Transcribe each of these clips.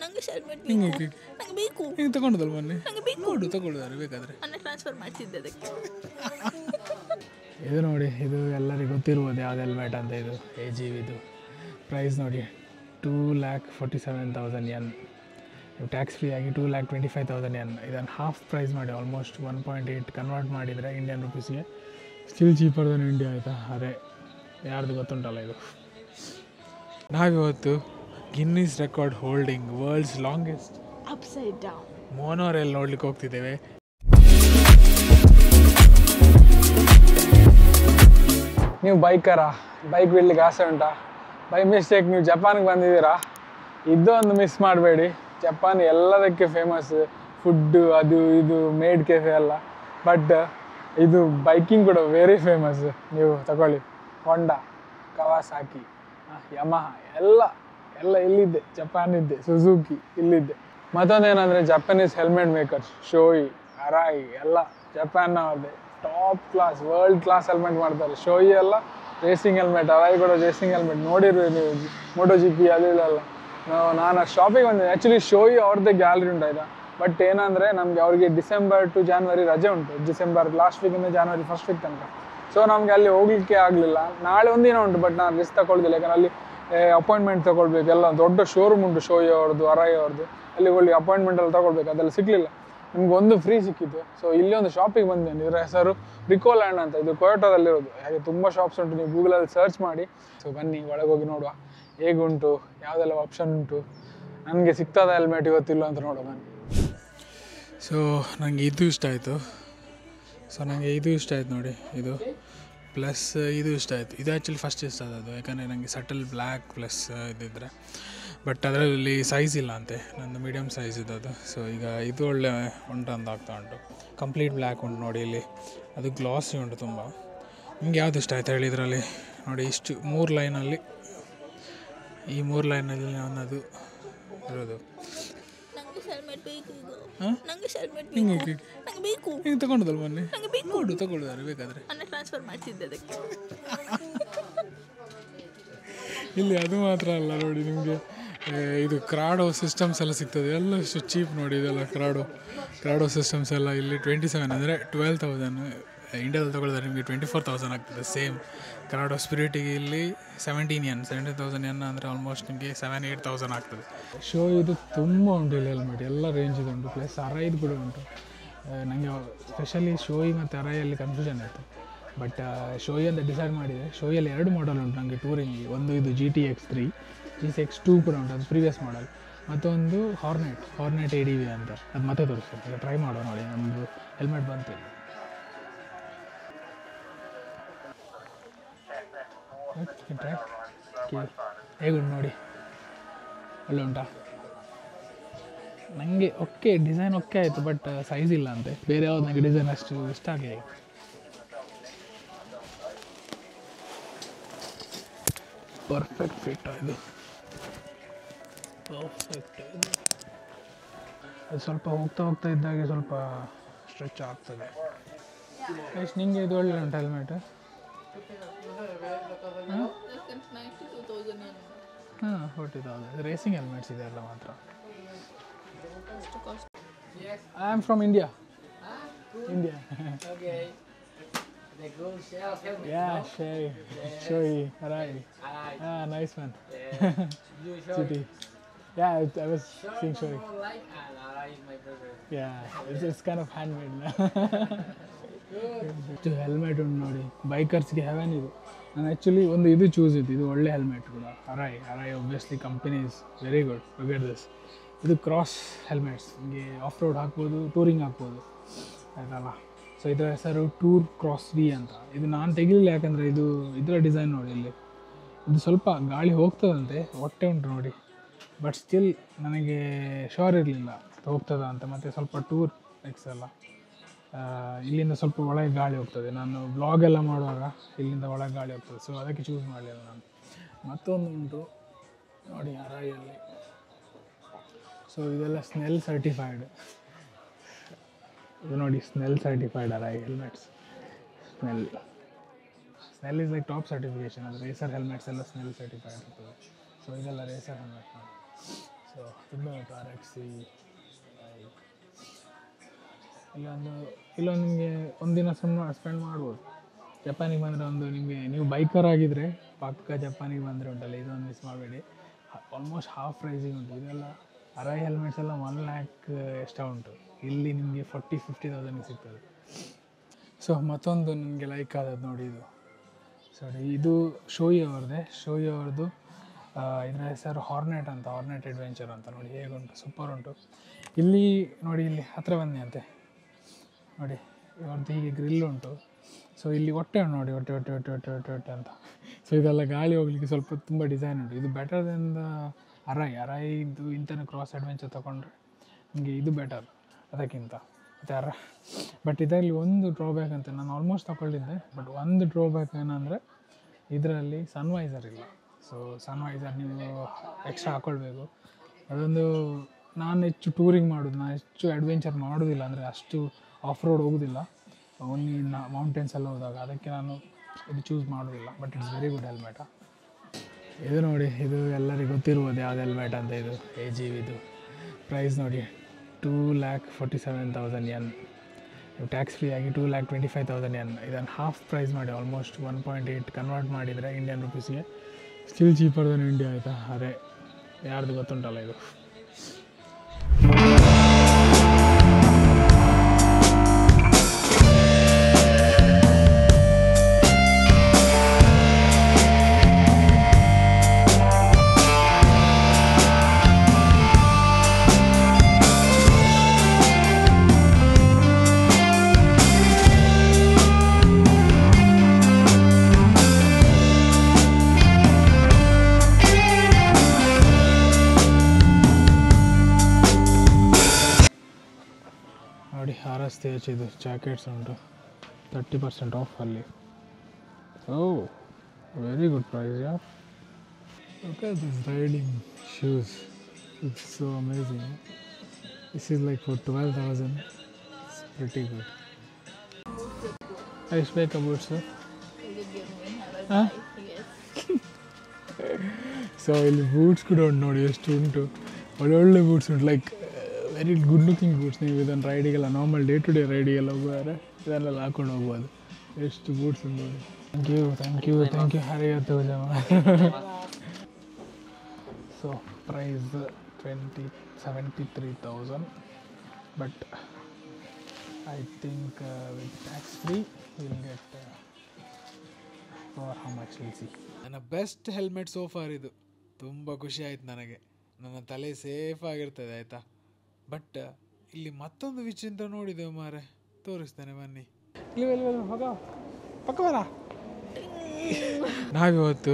ನನಗೆ ಹೆಲ್ಮೆಟ್ ಬೇಕು, ನನಗೆ ಬೇಕು. ಹಿಂಗೆ ತಗೊಂಡದಲ್ಲ ಮೊನ್ನೆ, ನನಗೆ ಬೇಕು. ನೋಡು ತಗೊಳ್ಳೋದಾರೆ ಬೇಕಾದರೆ. ನನ್ನ ಟ್ರಾನ್ಸ್ಫರ್ ಮಾಡಿಸಿದ್ದೆ ಅದಕ್ಕೆ. ಇದು ನೋಡಿ, ಇದು ಎಲ್ಲರಿಗೂ ಗೊತ್ತಿರ್ಬೋದು ಯಾವ್ದು ಹೆಲ್ಮೆಟ್ ಅಂತ. ಇದು AGV ಪ್ರೈಸ್ ನೋಡಿ 2,47,000 ಯೆನ್. ನೀವು ಟ್ಯಾಕ್ಸ್ ಫ್ರೀ ಆಗಿ 2,25,000 ಯೆನ್. ಇದನ್ನು ಹಾಫ್ ಪ್ರೈಸ್ ಮಾಡಿ ಆಲ್ಮೋಸ್ಟ್ 1.8 ಕನ್ವರ್ಟ್ ಮಾಡಿದರೆ ಇಂಡಿಯನ್ ರುಪೀಸ್ಗೆ ಸ್ಟಿಲ್ ಚೀಪರ್ ದನ್ ಇಂಡಿಯಾ ಆಯಿತಾ. ಅದೇ ಯಾರ್ದು ಗೊತ್ತುಂಟಲ್ಲ ಇದು. ನಾವಿವತ್ತು Guinness record holding world's longest upside down monorail ನೋಡ್ಲಿಕ್ಕೆ ಹೋಗ್ತಿದ್ದೇವೆ. ನೀವು ಬೈಕರಾ, ಬೈಕ್ ಬಿಡ್ಲಿಕ್ಕೆ ಆಸೆ ಉಂಟಾ? ಬೈ ಮಿಸ್ಟೇಕ್ ನೀವು ಜಪಾನ್ಗೆ ಬಂದಿದ್ದೀರಾ? ಇದೊಂದು ಮಿಸ್ ಮಾಡಬೇಡಿ. ಜಪಾನ್ ಎಲ್ಲದಕ್ಕೆ ಫೇಮಸ್, ಫುಡ್ಡು ಅದು ಇದು ಮೇಡ್ ಕೆಫೆ ಎಲ್ಲ. ಬಟ್ ಇದು ಬೈಕಿಂಗ್ ಕೂಡ ವೆರಿ ಫೇಮಸ್. ನೀವು ತಗೊಳ್ಳಿ, ಹೊಂಡಾ, ಕವಾಸಾಕಿ, ಯಮಹ ಎಲ್ಲ ಇಲ್ಲಿದ್ದೆ. ಜಪಾನಿದ್ದೆ, ಸುಜುಕಿ ಇಲ್ಲಿದ್ದೆ. ಮತ್ತೊಂದೇನೆಂದರೆ Japanese helmet makers Shoei, Arai ಎಲ್ಲ ಜಪಾನ್ನವ್ರದ್ದೇ. Top class, world class helmet ಮಾಡ್ತಾರೆ. ಶೋಯಿ ಎಲ್ಲ ರೇಸಿಂಗ್ ಹೆಲ್ಮೆಟ್, ಅರಾಯಿ ಕೂಡ ರೇಸಿಂಗ್ ಹೆಲ್ಮೆಟ್ ನೋಡಿರ್ರಿ ನೀವು, MotoGP ಅದು ಇಲ್ಲೆಲ್ಲ. ನಾನು ಶಾಪಿಗೆ ಬಂದಿದ್ದೆ. ಆ್ಯಕ್ಚುಲಿ ಶೋಯಿ ಅವ್ರದ್ದೇ ಗ್ಯಾಲರಿ ಉಂಟಾಯ್ತಾ. ಬಟ್ ಏನಂದರೆ ನಮಗೆ ಅವ್ರಿಗೆ ಡಿಸೆಂಬರ್ ಟು ಜಾನ್ವರಿ ರಜೆ ಉಂಟು. ಡಿಸೆಂಬರ್ ಲಾಸ್ಟ್ ವೀಕಿಂದ ಜಾನ್ವರಿ ಫಸ್ಟ್ ವೀಕ್ ತನಕ. ಸೊ ನಮಗೆ ಅಲ್ಲಿ ಹೋಗಲಿಕ್ಕೆ ಆಗಲಿಲ್ಲ. ನಾಳೆ ಒಂದಿನ ಉಂಟು, ಬಟ್ ನಾನು ರಿಸ್ಕ್ ತಗೊಳ್ದಿಲ್ಲ. ಯಾಕಂದರೆ ಅಲ್ಲಿ ಅಪಾಯಿಂಟ್ಮೆಂಟ್ ತೊಗೊಳ್ಬೇಕು. ಎಲ್ಲ ದೊಡ್ಡ ಶೋರೂಮ್ ಉಂಟು ಶೋಯಿ ಅವ್ರದ್ದು, ಅರಾಯಿ ಅವ್ರದ್ದು. ಅಲ್ಲಿ ಹೋಗಿ ಅಪಾಯಿಂಟ್ಮೆಂಟಲ್ಲಿ ತೊಗೊಳ್ಬೇಕು. ಅದೆಲ್ಲ ಸಿಗಲಿಲ್ಲ. ನಿಮ್ಗೆ ಒಂದು ಫ್ರೀ ಸಿಕ್ಕಿತ್ತು. ಸೊ ಇಲ್ಲಿ ಒಂದು ಶಾಪಿಗೆ ಬಂದೇನೆ. ಇದರ ಹೆಸರು ರಿಕೋಲ್ಯಾಂಡ್ ಅಂತ. ಇದು ಕೊಯೋಟಾದಲ್ಲಿರೋದು. ಹಾಗೆ ತುಂಬ ಶಾಪ್ಸ್ ಉಂಟು, ನೀವು ಗೂಗಲಲ್ಲಿ ಸರ್ಚ್ ಮಾಡಿ. ಸೊ ಬನ್ನಿ ಒಳಗೆ ಹೋಗಿ ನೋಡುವ ಹೇಗುಂಟು, ಯಾವುದೆಲ್ಲ ಆಪ್ಷನ್ ಉಂಟು, ನನಗೆ ಸಿಗ್ತದ ಹೆಲ್ಮೆಟ್ ಇವತ್ತಿಲ್ಲ ಅಂತ ನೋಡುವ ಬನ್ನಿ. ಸೊ ನನಗೆ ಇದು ಇಷ್ಟ ಆಯಿತು. ಇದು ಇಷ್ಟ ಆಯ್ತು ನೋಡಿ. ಇದು ಪ್ಲಸ್ ಇದು ಇಷ್ಟ ಆಯಿತು. ಇದು ಆ್ಯಕ್ಚುಲಿ ಫಸ್ಟ್ ಇಷ್ಟ ಆದದ್ದು, ಯಾಕಂದರೆ ನನಗೆ ಸಟಲ್ ಬ್ಲ್ಯಾಕ್ ಪ್ಲಸ್ ಇದಿದ್ದರೆ. ಬಟ್ ಅದರಲ್ಲಿ ಸೈಜ್ ಇಲ್ಲ ಅಂತೆ, ನಂದು ಮೀಡಿಯಮ್ ಸೈಜ್ ಇದ್ದದ್ದು. ಸೊ ಈಗ ಇದು ಒಳ್ಳೆ ಉಂಟು ಅಂತ ಆಗ್ತಾ ಉಂಟು. ಕಂಪ್ಲೀಟ್ ಬ್ಲ್ಯಾಕ್ ಉಂಟು ನೋಡಿ ಇಲ್ಲಿ. ಅದು ಗ್ಲಾಸಿ ಉಂಟು ತುಂಬ. ನಿಮ್ಗೆ ಯಾವುದು ಇಷ್ಟ ಆಯ್ತು ಹೇಳಿ ಇದರಲ್ಲಿ? ನೋಡಿ ಇಷ್ಟು 3 ಲೈನಲ್ಲಿ, ಈ 3 ಲೈನಲ್ಲಿ ನನ್ನದು ಇರೋದು. ಹಿಂಗೆ ತಗೊಂಡದಲ್ಲ ಮೊನ್ನೆ, ನೋಡು ತಗೊಳ್ಳೋದಾರೆ ಬೇಕಾದರೆ. ನನ್ನ ಟ್ರಾನ್ಸ್ಫರ್ ಮಾಡಿಸಿದ್ದೆ ಅದಕ್ಕೆ. ಇಲ್ಲಿ ಅದು ಮಾತ್ರ ಅಲ್ಲ ನೋಡಿ, ನಿಮಗೆ ಇದು ಕ್ರಾಡೋ ಸಿಸ್ಟಮ್ಸ್ ಎಲ್ಲ ಸಿಗ್ತದೆ. ಎಲ್ಲ ಇಷ್ಟು ಚೀಪ್ ನೋಡಿ. ಇದೆಲ್ಲ ಕ್ರಾಡೋ ಸಿಸ್ಟಮ್ಸ್ ಎಲ್ಲ ಇಲ್ಲಿ 27 ಅಂದರೆ 12,000. ಇಂಡಿಯಾದಲ್ಲಿ ತಗೊಳ್ಳಿದ್ರೆ ನಿಮಗೆ 24,000 ಆಗ್ತದೆ. ಸೇಮ್ ಕ್ರಾಡೋ ಸ್ಪಿರಿಟಿಗೆ ಇಲ್ಲಿ 17,000 ಯೆನ್ ಅಂದರೆ ಆಲ್ಮೋಸ್ಟ್ ನಿಮಗೆ 7,000-8,000 ಆಗ್ತದೆ. ಶೋ ಇದು ತುಂಬ ಉಂಟು ಇಲ್ಲಿ ಹೆಲ್ಮೆಟ್, ಎಲ್ಲ ರೇಂಜಿದು ಉಂಟು. ಪ್ಲಸ್ ಅರೈದು ಕೂಡ ಉಂಟು. ನನಗೆ ಸ್ಪೆಷಲಿ ಶೋಯಿ ಮತ್ತು ಅರೈಯಲ್ಲಿ ಕನ್ಫ್ಯೂಷನ್ ಆಯಿತು. ಬಟ್ ಶೋಯಿ ಅಂತ ಡಿಸೈಡ್ ಮಾಡಿದೆ. ಶೋಯಲ್ಲಿ 2 ಮಾಡೆಲ್ ಉಂಟು ನನಗೆ ಟೂರಿಂಗ್. ಒಂದು ಇದು GTX3, GTX2 ಕೂಡ ಉಂಟು, ಅದು ಪ್ರೀವಿಯಸ್ ಮಾಡೆಲ್. ಮತ್ತೊಂದು ಹಾರ್ನೆಟ್ ADV ಅಂತ, ಅದು ಮತ್ತೆ ತೋರಿಸ್ತೀನಿ. ಈಗ ಟ್ರೈ ಮಾಡೋ ನೋಡಿ. ನಮ್ಮದು ಹೆಲ್ಮೆಟ್ ಬಂತು. ಹೇಗುಂಟು ನೋಡಿ, ಒಳ್ಳೆ ಉಂಟಾ? ನನಗೆ ಓಕೆ, ಡಿಸೈನ್ ಓಕೆ ಆಯಿತು, ಬಟ್ ಸೈಜ್ ಇಲ್ಲ ಅಂತೆ. ಬೇರೆ ಯಾವ್ದು ನನಗೆ ಡಿಸೈನ್ ಅಷ್ಟು ಇಷ್ಟ ಆಗಿದೆ. ಪರ್ಫೆಕ್ಟ್ ಫಿಟ್ ಇದು, ಪರ್ಫೆಕ್ಟ್. ಅದು ಸ್ವಲ್ಪ ಹೋಗ್ತಾ ಇದ್ದಾಗೆ ಸ್ವಲ್ಪ ಸ್ಟ್ರೆಚ್ ಆಗ್ತದೆ. ಎಷ್ಟು ನಿಮಗೆ ಇದು ಒಳ್ಳೆ ಉಂಟು ಹೆಲ್ಮೆಟ್? ಹಾಂ, 40,000. ರೇಸಿಂಗ್ ಹೆಲ್ಮೆಟ್ಸ್ ಇದೆ ಎಲ್ಲ ಮಾತ್ರ. I am from India. Yeah, Shoei, Arai. Ah, nice man. City. Yeah, I was seeing Shoei. Arai is my brother. Yeah, it's kind of handmade. ಇದು ಹೆಲ್ಮೆಟ್ ಉಂಟು ನೋಡಿ, ಬೈಕರ್ಸ್ಗೆ ಹೆವೆನ್ ಇದು. ನಾನು ಆ್ಯಕ್ಚುಲಿ ಒಂದು ಇದು ಚೂಸ್ ಇತ್ತು, ಇದು ಒಳ್ಳೆ ಹೆಲ್ಮೆಟ್ ಕೂಡ. Arai obviously company is very good. Get this. ಇದು ಕ್ರಾಸ್ ಹೆಲ್ಮೆಟ್ಸ್, ನಿಮಗೆ ಆಫ್ ರೋಡ್ ಹಾಕ್ಬೋದು, ಟೂರಿಂಗ್ ಹಾಕ್ಬೋದು ಆಯ್ತಲ್ಲ. ಸೊ ಇದರ ಹೆಸರು ಟೂರ್ ಕ್ರಾಸ್ V ಅಂತ. ಇದು ನಾನು ತೆಗಿಲಿಲ್ಲ, ಯಾಕಂದರೆ ಇದು ಇದರ ಡಿಸೈನ್ ನೋಡಿ ಇಲ್ಲಿ. ಇದು ಸ್ವಲ್ಪ ಗಾಳಿ ಹೋಗ್ತದಂತೆ, ಹೊಟ್ಟೆ ಉಂಟು ನೋಡಿ. ಬಟ್ ಸ್ಟಿಲ್ ನನಗೆ ಶೋರ್ ಇರಲಿಲ್ಲ ಹೋಗ್ತದ ಅಂತ. ಮತ್ತು ಸ್ವಲ್ಪ ಟೂರ್ ಎಕ್ಸ್ ಎಲ್ಲ ಇಲ್ಲಿಂದ ಸ್ವಲ್ಪ ಒಳಗೆ ಗಾಳಿ ಹೋಗ್ತದೆ. ನಾನು ಬ್ಲಾಗೆಲ್ಲ ಮಾಡುವಾಗ ಇಲ್ಲಿಂದ ಒಳಗೆ ಗಾಳಿ ಹೋಗ್ತದೆ. ಸೊ ಅದಕ್ಕೆ ಚೂಸ್ ಮಾಡಲಿಲ್ಲ ನಾನು. ಮತ್ತೊಂದು ಉಂಟು ನೋಡಿ ಅರಾಯಲ್ಲಿ. ಸೊ ಇದೆಲ್ಲ ಸ್ನೆಲ್ ಸರ್ಟಿಫೈಡ್. ಇದು ನೋಡಿ Snell certified Arai helmets. Snell is like top certification. ಅದು ರೇಸರ್ ಹೆಲ್ಮೆಟ್ಸ್ ಎಲ್ಲ ಸ್ನೆಲ್ ಸರ್ಟಿಫೈಡ್ ಇರ್ತದೆ. ಸೊ ಇದೆಲ್ಲ ರೇಸರ್ ಹೆಲ್ಮೆಟ್ ನೋಡಿ. ಸೊ ಸೊ ತುಂಬ ಉಂಟು RX ಇಲ್ಲೊಂದು ನಿಮಗೆ ಒಂದಿನ ಸ್ಪೆಂಡ್ ಮಾಡ್ಬೋದು. ಜಪಾನಿಗೆ ಬಂದರೆ ನೀವು ಬೈಕರ್ ಆಗಿದ್ದರೆ ಪಕ್ಕ ಜಪಾನಿಗೆ ಬಂದರೆ ಉಂಟಲ್ಲ, ಇದೊಂದು ಮಿಸ್ ಮಾಡಬೇಡಿ. ಆಲ್ಮೋಸ್ಟ್ ಹಾಫ್ ಪ್ರೈಸಿಗೆ ಉಂಟು. ಇದೆಲ್ಲ ಅರೈ ಹೆಲ್ಮೆಟ್ಸ್ ಎಲ್ಲ 1 lakh ಎಷ್ಟೋ ಉಂಟು. ಇಲ್ಲಿ ನಿಮಗೆ 40-50,000 ಸಿಗ್ತದೆ. ಸೊ ಮತ್ತೊಂದು ನನಗೆ ಲೈಕ್ ಆದದ್ದು ನೋಡಿ, ಇದು ಶೋಯಿ ಅವ್ರದ್ದು. ಇದರ ಹೆಸರು ಹಾರ್ನೆಟ್ ಅಡ್ವೆಂಚರ್ ಅಂತ. ನೋಡಿ ಹೇಗುಂಟು, ಸೂಪರ್ ಉಂಟು. ಇಲ್ಲಿ ನೋಡಿ, ಇಲ್ಲಿ ಹತ್ತಿರ ಬನ್ನಿ ಅಂತೆ ನೋಡಿ, ಇವ್ರದ್ದು ಹೀಗೆ ಗ್ರಿಲ್ ಉಂಟು. ಸೊ ಇಲ್ಲಿ ಹೊಟ್ಟೆ ನೋಡಿ, ಹೊಟ್ಟೆ ಅಂತ. ಸೊ ಇದೆಲ್ಲ ಗಾಳಿ ಹೋಗ್ಲಿಕ್ಕೆ ಸ್ವಲ್ಪ ತುಂಬ ಡಿಸೈನ್ ಉಂಟು. ಇದು ಬೆಟರ್ ದೆನ್ ದ ಅರೈದು ಇಂಥನೇ ಕ್ರಾಸ್ ಅಡ್ವೆಂಚರ್ ತೊಗೊಂಡ್ರೆ ನಿಮಗೆ ಇದು ಬೆಟರ್ ಅದಕ್ಕಿಂತ. ಮತ್ತು ಬಟ್ ಇದರಲ್ಲಿ ಒಂದು ಡ್ರಾಬ್ಯಾಕ್ ಅಂತ, ನಾನು ಆಲ್ಮೋಸ್ಟ್ ತೊಗೊಳ್ಳಿದ್ದೆ, ಬಟ್ ಒಂದು ಡ್ರಾಬ್ಯಾಕ್ ಏನಂದರೆ ಇದರಲ್ಲಿ ಸನ್ವೈಸರ್ ಇಲ್ಲ. ಸೊ ಸನ್ವೈಸರ್ ನೀವು ಎಕ್ಸ್ಟ್ರಾ ಹಾಕ್ಕೊಳ್ಬೇಕು. ಅದೊಂದು ನಾನು ಹೆಚ್ಚು ಟೂರಿಂಗ್ ಮಾಡೋದು, ನಾನು ಹೆಚ್ಚು ಅಡ್ವೆಂಚರ್ ಮಾಡೋದಿಲ್ಲ, ಅಂದರೆ ಅಷ್ಟು ಆಫ್ ರೋಡ್ ಹೋಗೋದಿಲ್ಲ, ಓನ್ಲಿ ಮೌಂಟೇನ್ಸ್ ಎಲ್ಲ ಹೋದಾಗ. ಅದಕ್ಕೆ ನಾನು ಇದು ಚೂಸ್ ಮಾಡೋದಿಲ್ಲ. But it's very good helmet. ಇದು ನೋಡಿ, ಇದು ಎಲ್ಲರಿಗೂ ಗೊತ್ತಿರ್ಬೋದು ಯಾವ್ದು ಹೆಲ್ಮೆಟ್ ಅಂತ. ಇದು AGV ಪ್ರೈಸ್ ನೋಡಿ 2,47,000 yen. ಟ್ಯಾಕ್ಸ್ ಫ್ರೀ ಆಗಿ 2,25,000 yen. ಇದನ್ನು ಹಾಫ್ ಪ್ರೈಸ್ ಮಾಡಿ ಆಲ್ಮೋಸ್ಟ್ 1.8 ಕನ್ವರ್ಟ್ ಮಾಡಿದರೆ ಇಂಡಿಯನ್ ರುಪೀಸ್ಗೆ ಸ್ಟಿಲ್ ಚೀಪರ್ ದನ್ ಇಂಡಿಯಾ. ಆಯಿತಾ, ಅದೇ ಯಾರ್ದು ಗೊತ್ತುಂಟಲ್ಲ ಇದು. ನೋಡಿ RSTH ಇದು ಜಾಕೆಟ್ಸ್ ಉಂಟು 30% ಆಫ್ ಅಲ್ಲಿ. Very good price. Look at this riding shoes. It's so amazing. This is like for 12,000. It's pretty good. ಎಷ್ಟು ಬೇಕಾ ಬೂಟ್ಸು? ಸೊ ಇಲ್ಲಿ ಬೂಟ್ಸ್ ಕೂಡ ಉಂಟು ನೋಡಿ, ಎಷ್ಟು ಉಂಟು. ಒಳ್ಳೊಳ್ಳೆ ಬೂಟ್ಸ್ ಉಂಟು, like very good looking boots. ನೀವು ಇದನ್ನು ರೈಡಿಗೆಲ್ಲ ನಾರ್ಮಲ್ ಡೇ ಟು ಡೇ ರೈಡಿಗೆಲ್ಲ ಹೋಗುವಾಗ ಇದನ್ನೆಲ್ಲ ಹಾಕೊಂಡು ಹೋಗ್ಬೋದು. ಎಷ್ಟು ಬೂಟ್ಸ್ ಉಂಟು ನೋಡಿ. ಥ್ಯಾಂಕ್ ಯು ಹರಿಯತ್ತು ಜಮ. So price 73,000, but I think with tax free will get for how much will see. ನನ್ನ ಬೆಸ್ಟ್ ಹೆಲ್ಮೆಟ್ ಸೋಫಾರ್ ಇದು. ತುಂಬ ಖುಷಿ ಆಯ್ತು ನನಗೆ. ನನ್ನ ತಲೆ ಸೇಫ್ ಆಗಿರ್ತದೆ ಆಯಿತಾ. ಬಟ್ ಇಲ್ಲಿ ಮತ್ತೊಂದು ವಿಚಿತ್ರ ನೋಡಿದೆವು ಮಾರೆ, ತೋರಿಸ್ತೇನೆ ಬನ್ನಿ. ಪಕ್ಕವಲ್ಲ, ನಾವಿವತ್ತು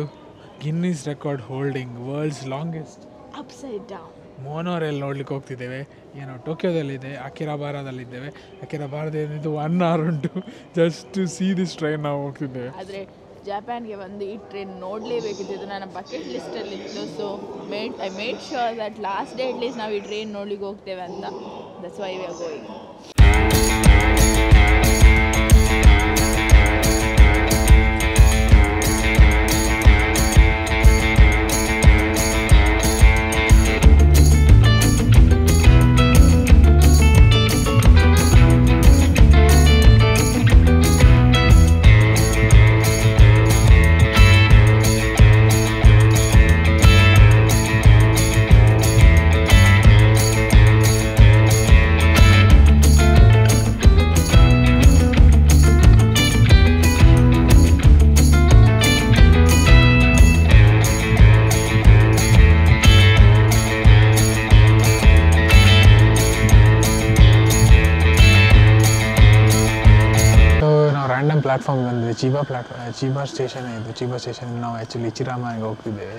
Guinness record holding world's longest upside down monorail ನೋಡ್ಲಿಕ್ಕೆ ಹೋಗ್ತಿದ್ದೇವೆ. ಏನೋ ಟೋಕಿಯೋದಲ್ಲಿದೆ, ಅಕಿರಾಬಾರದಲ್ಲಿದ್ದೇವೆ. ಅಕಿರಾಬಾರದಿಂದ 1 hour ಉಂಟು just to see this train. ನಾವು ಹೋಗ್ತಿದ್ದೇವೆ. ಆದರೆ ಜಪಾನ್ಗೆ ಬಂದು ಈ ಟ್ರೈನ್ ನೋಡಲೇಬೇಕಿತ್ತು. ನನ್ನ ಬಕೆಟ್ ಲಿಸ್ಟಲ್ಲಿ ಇತ್ತು. So I made sure that last day at least ನಾವು ಈ ಟ್ರೈನ್ ನೋಡ್ಲಿಕ್ಕೆ ಹೋಗ್ತೇವೆ ಅಂತ. That's why we are going. Platform ಬಂದಿದೆ. ಚೀಬಾ ಸ್ಟೇಷನ್ ಇದು. ಚೀಬಾ ಸ್ಟೇಷನ್ಗೆ ನಾವು ಆ್ಯಕ್ಚುಲಿ ಇಚಿರಾಮನ್ಗೆ ಹೋಗ್ತಿದ್ದೇವೆ.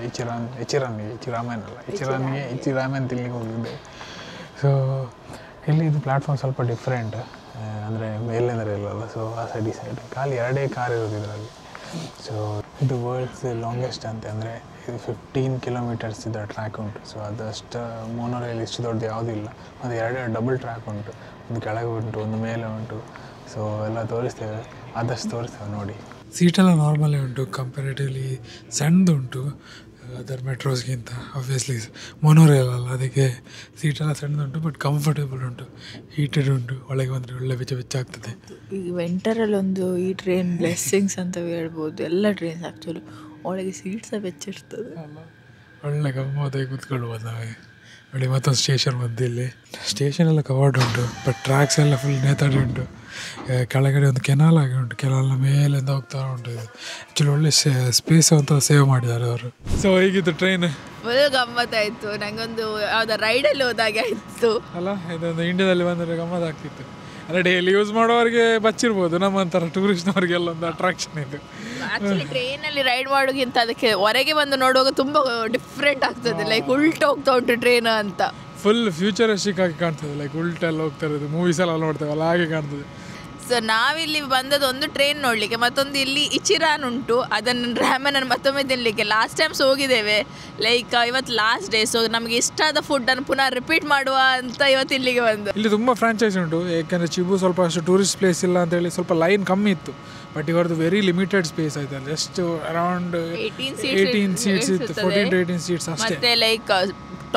ಇಚಿರಾಮನ್ ತಿಲ್ಲಿಗೆ ಹೋಗಿದ್ದೇವೆ. ಸೊ ಇಲ್ಲಿ ಇದು ಪ್ಲ್ಯಾಟ್ಫಾರ್ಮ್ ಸ್ವಲ್ಪ ಡಿಫ್ರೆಂಟ್, ಅಂದರೆ ಮೇಲಿಂದರೆ ಇಲ್ಲಲ್ಲ. ಸೊ ಆ ಸೈಡ್ ಈ ಸೈಡ್ ಖಾಲಿ 2 ಕಾರ್ ಇರೋದು ಇದರಲ್ಲಿ. ಸೊ ಇದು ವರ್ಲ್ಡ್ಸ್ ಲಾಂಗೆಸ್ಟ್ ಅಂತೆ, ಅಂದರೆ ಇದು 15 kilometers ಇದರ ಟ್ರ್ಯಾಕ್ ಉಂಟು. ಸೊ ಅದಷ್ಟು ಮೋನೋರೈಲ್ ಇಷ್ಟು ದೊಡ್ಡದು ಯಾವುದೂ ಇಲ್ಲ. ಮತ್ತು 2 ಡಬಲ್ ಟ್ರ್ಯಾಕ್ ಉಂಟು, ಒಂದು ಕೆಳಗೆ ಉಂಟು, ಒಂದು ಮೇಲೆ ಉಂಟು. ಸೊ ಎಲ್ಲ ತೋರಿಸ್ತೇವೆ, ಆದಷ್ಟು ತೋರಿಸ್ತೇವೆ ನೋಡಿ. ಸೀಟೆಲ್ಲ ನಾರ್ಮಲೇ ಉಂಟು, ಕಂಪ್ಯಾರಿಟಿವ್ಲಿ ಸಣ್ಣದುಂಟು. ಅದರ್ ಮೆಟ್ರೋಸ್ಗಿಂತ ಆಬ್ವಿಯಸ್ಲಿ ಮೊನೋರೇಲ್ ಅಲ್ಲ, ಅದಕ್ಕೆ ಸೀಟೆಲ್ಲ ಸಣ್ಣದುಂಟು ಬಟ್ ಕಂಫರ್ಟೇಬಲ್ ಉಂಟು, ಹೀಟೆಡ್ ಉಂಟು, ಒಳಗೆ ಬಂದರೆ ಒಳ್ಳೆ ಬೆಚ್ಚ ಬೆಚ್ಚ ಆಗ್ತದೆ. ಈಗ ವಿಂಟರಲ್ಲಿ ಒಂದು ಈ ಟ್ರೈನ್ ಬ್ಲೆಸ್ಸಿಂಗ್ಸ್ ಅಂತ ಹೇಳ್ಬೋದು. ಎಲ್ಲ ಟ್ರೈನ್ಸ್ ಆ್ಯಕ್ಚುಲಿ ಒಳಗೆ ಸೀಟ್ ಸಹ ಬೆಚ್ಚಿರ್ತದೆ, ಒಳ್ಳೆ ಗಮ್ಮತ್ತಾಗಿ ಕೂತ್ಕೊಳ್ಬೋದು ನಾವೇ. ನೋಡಿ ಮತ್ತೊಂದು ಸ್ಟೇಷನ್ ಬಂದು ಇಲ್ಲಿ ಸ್ಟೇಷನ್ ಎಲ್ಲ ಕವರ್ಡ್ ಉಂಟು ಬಟ್ ಟ್ರ್ಯಾಕ್ಸ್ ಎಲ್ಲ ಫುಲ್ ನೇತಾಡಿ ಉಂಟು. ಕೆಳಗಡೆ ಒಂದು ಕೆನಾಲ್ ಆಗಿ ಉಂಟು, ಕೆನಾಲ್ನ ಮೇಲಿಂದ ಹೋಗ್ತಾ ಉಂಟು. ಇದು ಆ್ಯಕ್ಚುಲಿ ಒಳ್ಳೆ ಸ್ಪೇಸ್ ಅಂತ ಸೇವ್ ಮಾಡಿದ್ದಾರೆ ಅವರು. ಸೊ ಹೇಗಿತ್ತು ಟ್ರೈನ್? ಫುಲ್ ಗಮ್ಮತ್ತಾಯಿತು. ನನಗೊಂದು ಯಾವುದೋ ರೈಡಲ್ಲಿ ಹೋದಾಗೆ ಆಯಿತು ಅಲ್ಲ, ಇದೊಂದು ಇಂಡಿಯಾದಲ್ಲಿ ಬಂದರೆ ಗಮ್ಮತ್ತಾಗ್ತಿತ್ತು. ಅಂದರೆ ಡೈಲಿ ಯೂಸ್ ಮಾಡೋರಿಗೆ ಬಚ್ಚಿರ್ಬೋದು, ನಮ್ಮಂಥರ ಟೂರಿಸ್ಟ್ನವ್ರಿಗೆಲ್ಲ ಒಂದು ಅಟ್ರಾಕ್ಷನ್ ಇದು. ಆ್ಯಕ್ಚುಲಿ ಟ್ರೈನಲ್ಲಿ ರೈಡ್ ಮಾಡೋಕ್ಕಿಂತ ಅದಕ್ಕೆ ಹೊರಗೆ ಬಂದು ನೋಡುವಾಗ ತುಂಬ ಡಿಫ್ರೆಂಟ್ ಆಗ್ತದೆ. ಲೈಕ್ ಉಲ್ಟಾ ಹೋಗ್ತಾ ಉಂಟು ಟ್ರೈನ್ ಅಂತ, ಫುಲ್ ಫ್ಯೂಚರಿಸ್ಟಿಕ್ ಆಗಿ ಕಾಣ್ತದೆ. ಲೈಕ್ ಉಲ್ಟೆಲ್ಲ ಹೋಗ್ತಾ ಇರೋದು ಮೂವೀಸ್ ಎಲ್ಲ ನೋಡ್ತೇವಲ್ಲ ಹಾಗೆ ಕಾಣ್ತದೆ. ಸೊ ನಾವಿಲ್ಲಿ ಬಂದದ್ದು ಒಂದು ಟ್ರೈನ್ ನೋಡಲಿಕ್ಕೆ, ಮತ್ತೊಂದು ಇಲ್ಲಿ ಇಚಿರಾನ್ ಉಂಟು, ಅದನ್ನು ರಾಮನನ್ನು ಮತ್ತೊಮ್ಮೆ ತಿನ್ನಲಿಕ್ಕೆ. ಲಾಸ್ಟ್ ಟೈಮ್ಸ್ ಹೋಗಿದ್ದೇವೆ, ಲೈಕ್ ಇವತ್ತು ಲಾಸ್ಟ್ ಡೇ. ಸೊ ನಮಗೆ ಇಷ್ಟ ಆದ ಫುಡ್ಡನ್ನು ಪುನಃ ರಿಪೀಟ್ ಮಾಡುವ ಅಂತ ಇವತ್ತು ಇಲ್ಲಿಗೆ ಬಂದು. ಇಲ್ಲಿ ತುಂಬ ಫ್ರಾಂಚೈಸ್ ಉಂಟು, ಯಾಕೆಂದರೆ ಚಿಬು ಸ್ವಲ್ಪ ಅಷ್ಟು ಟೂರಿಸ್ಟ್ ಪ್ಲೇಸ್ ಇಲ್ಲ ಅಂತೇಳಿ ಸ್ವಲ್ಪ ಲೈನ್ ಕಮ್ಮಿ ಇತ್ತು. ಬಟ್ ಇವರದ್ದು ವೆರಿ ಲಿಮಿಟೆಡ್ ಸ್ಪೇಸ್ ಆಯ್ತು, ಜಸ್ಟ್ ಅರೌಂಡ್ 18 ಸೀಟ್ಸ್ ಇತ್ತು, 14 to 18 ಸೀಟ್ಸ್ ಅಷ್ಟೇ. ಮತ್ತು ಲೈಕ್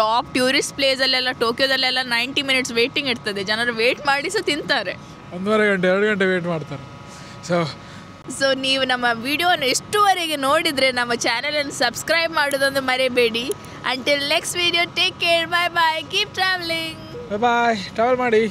ಟಾಪ್ ಟೂರಿಸ್ಟ್ ಪ್ಲೇಸಲ್ಲೆಲ್ಲ ಟೋಕಿಯೋದಲ್ಲೆಲ್ಲ 90 minutes ವೇಟಿಂಗ್ ಇರ್ತದೆ. ಜನರು ವೇಟ್ ಮಾಡಿ ಸಹ ತಿಂತಾರೆ, 1.5 ಗಂಟೆ 2 ಗಂಟೆ ವೇಟ್ ಮಾಡ್ತಾರೆ. ಸೊ ನೀವು ನಮ್ಮ ವಿಡಿಯೋನ ಎಷ್ಟುವರೆಗೆ ನೋಡಿದರೆ ನಮ್ಮ ಚಾನಲನ್ನು ಸಬ್ಸ್ಕ್ರೈಬ್ ಮಾಡೋದೊಂದು ಮರೆಯಬೇಡಿ. Until next video, take care, bye bye, keep travelling. Bye, travel ಮಾಡಿ.